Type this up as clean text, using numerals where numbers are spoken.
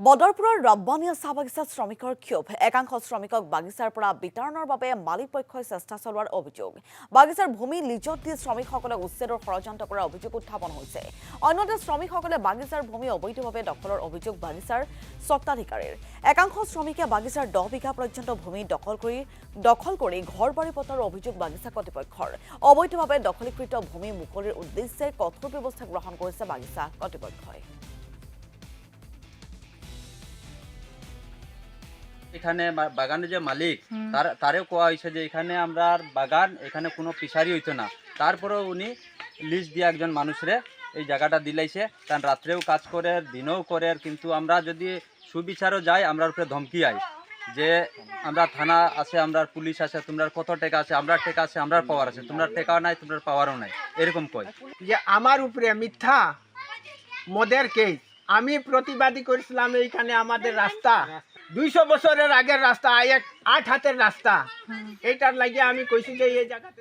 বদরপুৰৰ ৰব্বানিয়া চাহ বাগিচাত শ্ৰমিকৰ ক্ষোভ একাংশ শ্ৰমিকক বাগিচাৰ পৰা বিতৰণৰ বাবে মালিক পক্ষই চেষ্টা চলোৱাৰ অভিযোগ বাগিচাৰ ভূমি লিজত দি শ্ৰমিকসকলক উচ্ছেদৰ ষড়যন্ত্ৰ কৰাৰ অভিযোগ উত্থাপন হৈছে অন্যতে শ্ৰমিকসকলে বাগিচাৰ ভূমি অবৈধভাৱে দখলৰ অভিযোগ বাগিচাৰ স্বত্বাধিকাৰীৰ একাংশ শ্ৰমিকে বাগিচাৰ 10 বিঘা পৰ্যন্ত ভূমি দখল কৰি ঘৰ-বাৰী পতাৰ অভিযোগ বাগিচা কৰ্তৃপক্ষৰ অবৈধভাৱে দখলীকৃত ভূমি মুকলিৰ উদ্দেশ্যে কঠোৰ ব্যৱস্থা গ্ৰহণ কৰিছে বাগিচা কৰ্তৃপক্ষই এখানে বাগানের যে মালিক তারেও কোয়া হয়েছে যে এখানে আমরা বাগান এখানে কোনো ফিশারি হইতো না তারপরেও উনি লিজ দিয়ে একজন মানুষরে এই জায়গাটা দিলাইছে কারণ রাত্রেও কাজ করে দিনেও করে কিন্তু আমরা যদি সুবিচারও যাই আমরা উপরে ধমকি আই যে আমরা থানা আছে আমরা পুলিশ আছে তোমরা কত টাকা আছে আমরা টাকা আছে আমরা পাওয়ার আছে তোমরা টাকাও নাই তোমরা পাওয়ারও নাই এরকম কয় যে আমার উপরে মিথ্যা মদের কেস আমি প্রতিবাদী করেছিলাম এইখানে আমাদের রাস্তা 200 বছরের আগের রাস্তা 8 হাতের রাস্তা এইটার লাগিয়ে আমি কইছি যে এই জায়গাতে